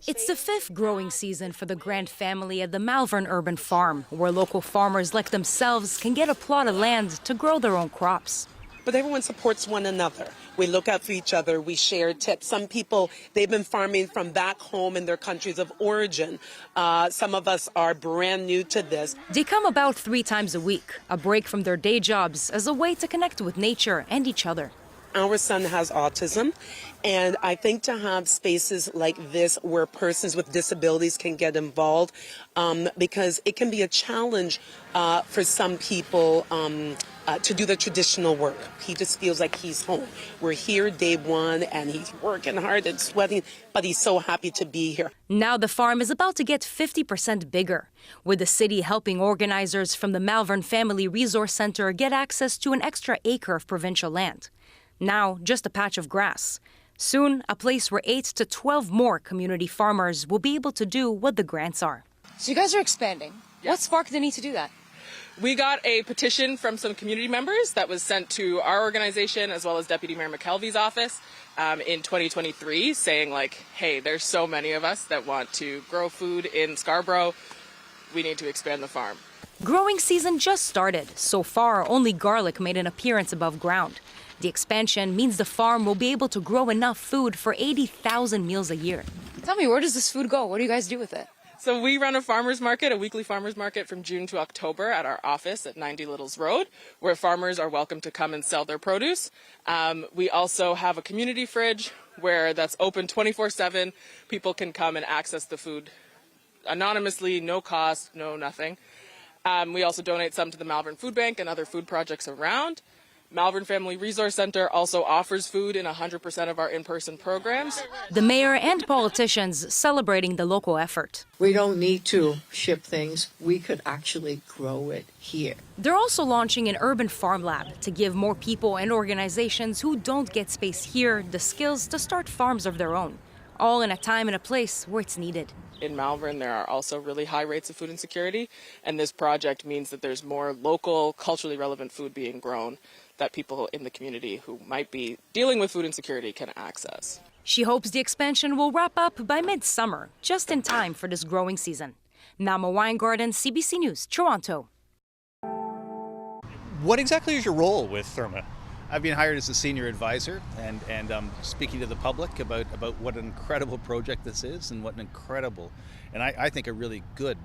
It's the fifth growing season for the Grant family at the Malvern Urban Farm, where local farmers like themselves can get a plot of land to grow their own crops. But everyone supports one another. We look out for each other. We share tips. Some people, they've been farming from back home in their countries of origin. Some of us are brand new to this. They come about 3 times a week, a break from their day jobs as a way to connect with nature and each other. Our son has autism, and I think to have spaces like this where persons with disabilities can get involved, because it can be a challenge for some people to do the traditional work. He just feels like he's home. We're here day one, and he's working hard and sweating, but he's so happy to be here. Now the farm is about to get 50% bigger, with the city helping organizers from the Malvern Family Resource Center get access to an extra acre of provincial land. Now, just a patch of grass. Soon, a place where 8 to 12 more community farmers will be able to do what the grants are. So you guys are expanding. Yeah. What sparked the need to do that? We got a petition from some community members that was sent to our organization as well as Deputy Mayor McKelvey's office in 2023 saying hey, there's so many of us that want to grow food in Scarborough. We need to expand the farm. Growing season just started. So far, only garlic made an appearance above ground. The expansion means the farm will be able to grow enough food for 80,000 meals a year. Tell me, where does this food go? What do you guys do with it? So we run a farmers market, a weekly farmers market from June to October at our office at 90 Littles Road, where farmers are welcome to come and sell their produce. We also have a community fridge where that's open 24/7. People can come and access the food anonymously, no cost, no nothing. We also donate some to the Malvern Food Bank and other food projects around. Malvern Family Resource Center also offers food in 100% of our in-person programs. The mayor and politicians celebrating the local effort. We don't need to ship things. We could actually grow it here. They're also launching an urban farm lab to give more people and organizations who don't get space here the skills to start farms of their own, all in a time and a place where it's needed. In Malvern, there are also really high rates of food insecurity, and this project means that there's more local, culturally relevant food being grown that people in the community who might be dealing with food insecurity can access. She hopes the expansion will wrap up by midsummer, just in time for this growing season. Nama Weingarten, CBC News, Toronto. What exactly is your role with Therma? I've been hired as a senior advisor and speaking to the public about what an incredible project this is and what an incredible, and I think a really good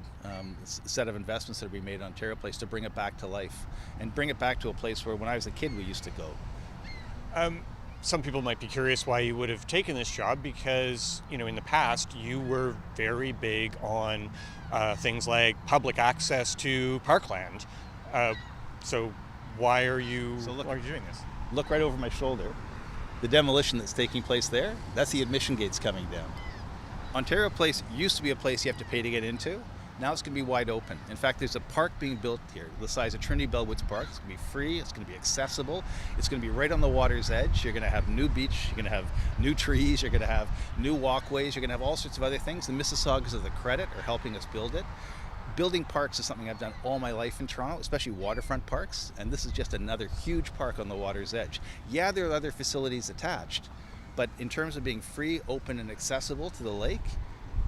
set of investments that are being made in Ontario Place to bring it back to life and bring it back to a place where when I was a kid we used to go. Some people might be curious why you would have taken this job because, in the past you were very big on things like public access to parkland. So why are you doing this? Look right over my shoulder. The demolition that's taking place there, that's the admission gates coming down. Ontario Place used to be a place you have to pay to get into. Now it's going to be wide open. In fact, there's a park being built here, the size of Trinity Bellwoods Park. It's going to be free, it's going to be accessible, it's going to be right on the water's edge. You're going to have new beach, you're going to have new trees, you're going to have new walkways, you're going to have all sorts of other things. The Mississaugas of the Credit are helping us build it. Building parks is something I've done all my life in Toronto, especially waterfront parks, and this is just another huge park on the water's edge. Yeah, there are other facilities attached, but in terms of being free, open, and accessible to the lake,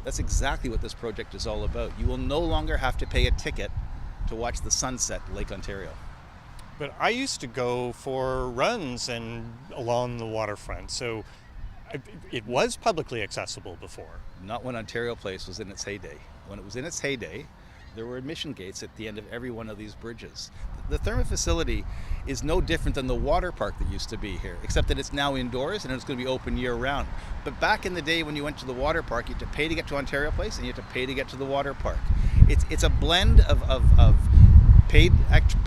that's exactly what this project is all about. You will no longer have to pay a ticket to watch the sunset in Lake Ontario. But I used to go for runs and along the waterfront, so it was publicly accessible before. Not when Ontario Place was in its heyday. When it was in its heyday, there were admission gates at the end of every one of these bridges. The Therma facility is no different than the water park that used to be here, except that it's now indoors and it's going to be open year-round. But back in the day when you went to the water park, you had to pay to get to Ontario Place and you had to pay to get to the water park. It's a blend of paid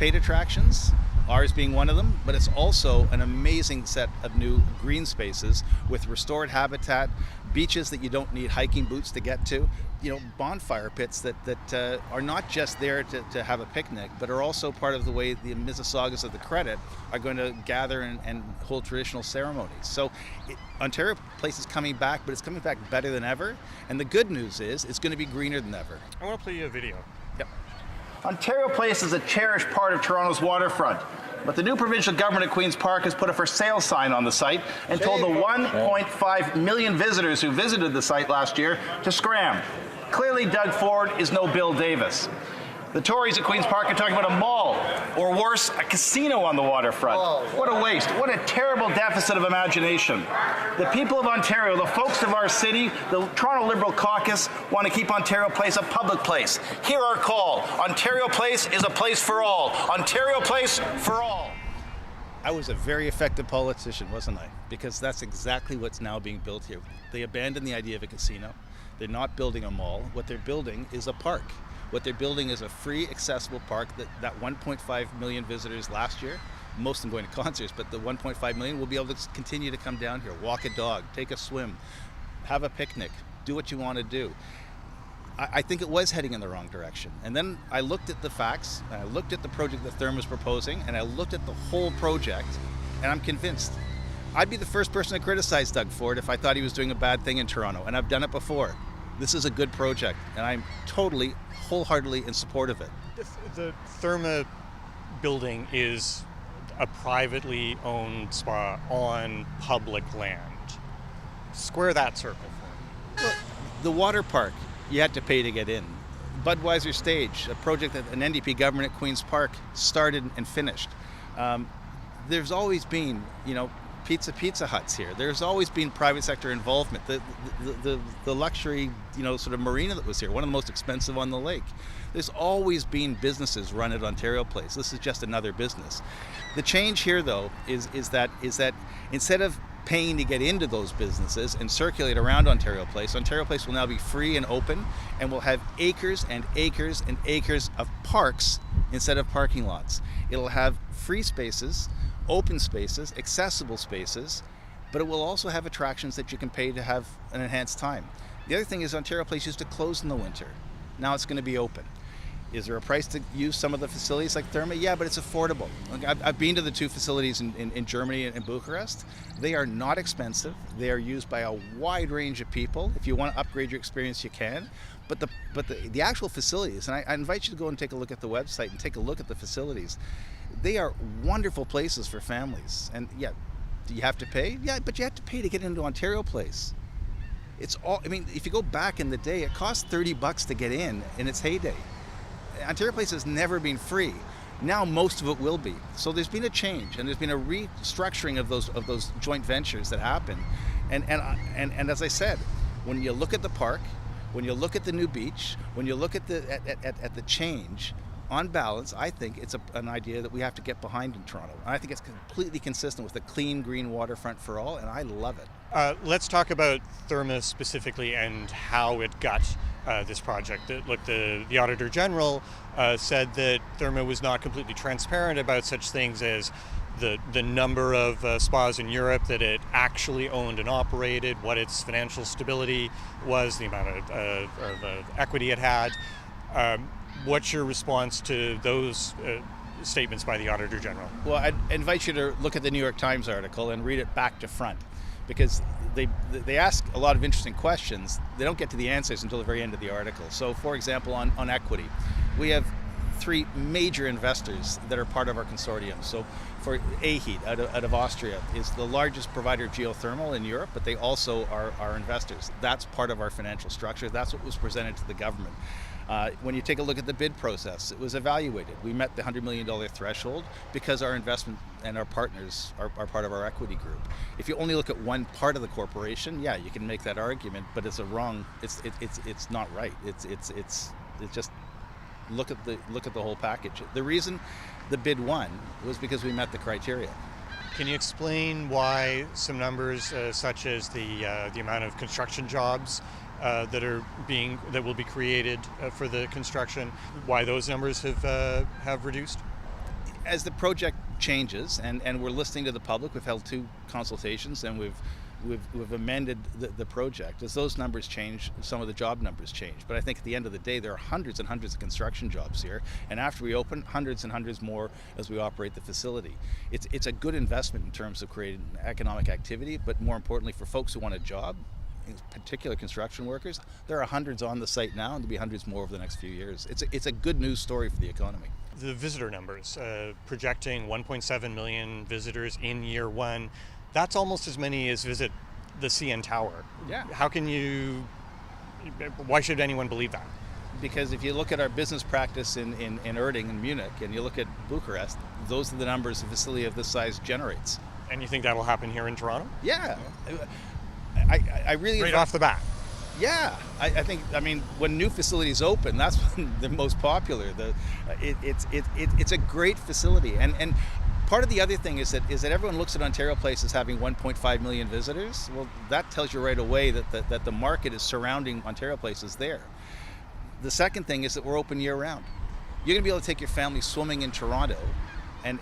attractions, ours being one of them, but it's also an amazing set of new green spaces with restored habitat, beaches that you don't need hiking boots to get to, bonfire pits that are not just there to have a picnic, but are also part of the way the Mississaugas of the Credit are going to gather and hold traditional ceremonies. So Ontario Place is coming back, but it's coming back better than ever. And the good news is it's going to be greener than ever. I want to play you a video. Yep. Ontario Place is a cherished part of Toronto's waterfront, but the new provincial government at Queen's Park has put a for sale sign on the site and told the 1.5 million visitors who visited the site last year to scram. Clearly, Doug Ford is no Bill Davis. The Tories at Queen's Park are talking about a mall, or worse, a casino on the waterfront. What a waste. What a terrible deficit of imagination. The people of Ontario, the folks of our city, the Toronto Liberal caucus want to keep Ontario Place a public place. Hear our call. Ontario Place is a place for all. Ontario Place for all. I was a very effective politician, wasn't I? Because that's exactly what's now being built here. They abandoned the idea of a casino. They're not building a mall. What they're building is a park. What they're building is a free, accessible park that 1.5 million visitors last year, most of them going to concerts, but the 1.5 million will be able to continue to come down here, walk a dog, take a swim, have a picnic, do what you want to do. I think it was heading in the wrong direction. And then I looked at the facts, and I looked at the project that Therm was proposing, and I looked at the whole project, and I'm convinced. I'd be the first person to criticize Doug Ford if I thought he was doing a bad thing in Toronto, and I've done it before. This is a good project, and I'm totally, wholeheartedly in support of it. The Therma building is a privately owned spa on public land. Square that circle for me. Well, the water park, you had to pay to get in. Budweiser Stage, a project that an NDP government at Queen's Park started and finished. There's always been, Pizza Huts here. There's always been private sector involvement. The luxury, sort of marina that was here, one of the most expensive on the lake. There's always been businesses run at Ontario Place. This is just another business. The change here, though, is that instead of paying to get into those businesses and circulate around Ontario Place will now be free and open, and will have acres and acres and acres of parks instead of parking lots. It'll have free spaces, open spaces, accessible spaces, but it will also have attractions that you can pay to have an enhanced time. The other thing is Ontario Place used to close in the winter. Now it's going to be open. Is there a price to use some of the facilities like Therma? Yeah, but it's affordable. I've been to the two facilities in Germany and in Bucharest. They are not expensive. They are used by a wide range of people. If you want to upgrade your experience, you can. But the actual facilities, and I invite you to go and take a look at the website and take a look at the facilities. They are wonderful places for families. And yeah, do you have to pay? Yeah, but you have to pay to get into Ontario Place. If you go back in the day, it cost $30 to get in its heyday. Ontario Place has never been free. Now most of it will be. So there's been a change, and there's been a restructuring of those joint ventures that happen. And as I said, when you look at the park, when you look at the new beach, when you look at the change, on balance, I think it's an idea that we have to get behind in Toronto. And I think it's completely consistent with a clean, green waterfront for all, and I love it. Let's talk about Therma specifically and how it got this project. The Auditor General said that Therma was not completely transparent about such things as the number of spas in Europe that it actually owned and operated, what its financial stability was, the amount of equity it had. What's your response to those statements by the Auditor General? Well, I'd invite you to look at the New York Times article and read it back to front, because they ask a lot of interesting questions. They don't get to the answers until the very end of the article. So, for example, on equity, we have three major investors that are part of our consortium. So, for AHEAT out of Austria is the largest provider of geothermal in Europe, but they also are our investors. That's part of our financial structure. That's what was presented to the government. When you take a look at the bid process, it was evaluated. We met the $100 million threshold because our investment and our partners are part of our equity group. If you only look at one part of the corporation, yeah, you can make that argument, but it's it's not right. It's just look at the whole package. The reason the bid won was because we met the criteria. Can you explain why some numbers such as the amount of construction jobs that will be created for the construction, why those numbers have reduced? As the project changes, and we're listening to the public, we've held 2 consultations, and we've amended the project. As those numbers change, some of the job numbers change. But I think at the end of the day, there are hundreds and hundreds of construction jobs here, and after we open, hundreds and hundreds more as we operate the facility. It's a good investment in terms of creating economic activity, but more importantly, for folks who want a job, in particular construction workers. There are hundreds on the site now, and there'll be hundreds more over the next few years. It's a good news story for the economy. The visitor numbers, projecting 1.7 million visitors in year one, that's almost as many as visit the CN Tower. Yeah. Why should anyone believe that? Because if you look at our business practice in Erding and Munich, and you look at Bucharest, those are the numbers a facility of this size generates. And you think that'll happen here in Toronto? Yeah. I really... Right off the bat? Yeah. I think, when new facilities open, that's when they're most popular. It's a great facility. And part of the other thing is that everyone looks at Ontario Place as having 1.5 million visitors. Well, that tells you right away that the market is surrounding Ontario Place is there. The second thing is that we're open year-round. You're going to be able to take your family swimming in Toronto, and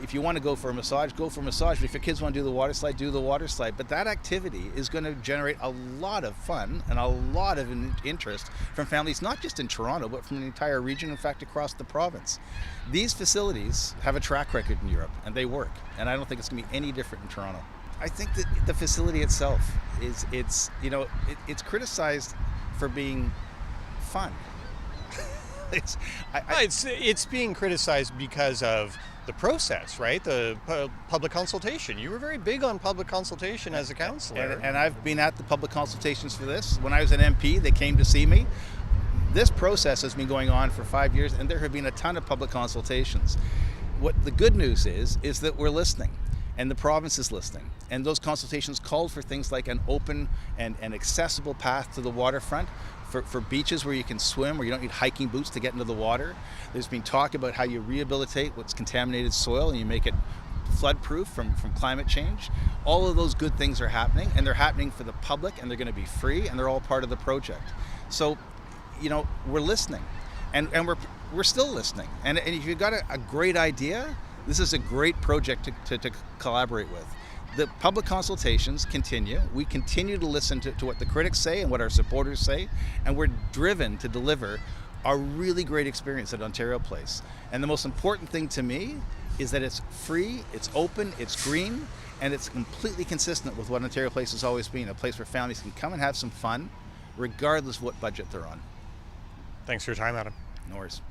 if you want to go for a massage, go for a massage. But if your kids want to do the water slide, do the water slide. But that activity is going to generate a lot of fun and a lot of interest from families, not just in Toronto, but from the entire region, in fact, across the province. These facilities have a track record in Europe, and they work. And I don't think it's going to be any different in Toronto. I think that the facility itself it's criticized for being fun. It's being criticized because of the process, right? The public consultation. You were very big on public consultation as a councillor. And I've been at the public consultations for this. When I was an MP, they came to see me. This process has been going on for 5 years, and there have been a ton of public consultations. What the good news is that we're listening, and the province is listening. And those consultations called for things like an open and accessible path to the waterfront, for beaches where you can swim, where you don't need hiking boots to get into the water. There's been talk about how you rehabilitate what's contaminated soil and you make it flood-proof from climate change. All of those good things are happening, and they're happening for the public, and they're going to be free, and they're all part of the project. So, we're listening, and we're still listening. And if you've got a great idea, this is a great project to collaborate with. The public consultations continue. We continue to listen to what the critics say and what our supporters say, and we're driven to deliver a really great experience at Ontario Place. And the most important thing to me is that it's free, it's open, it's green, and it's completely consistent with what Ontario Place has always been, a place where families can come and have some fun, regardless of what budget they're on. Thanks for your time, Adam. No worries.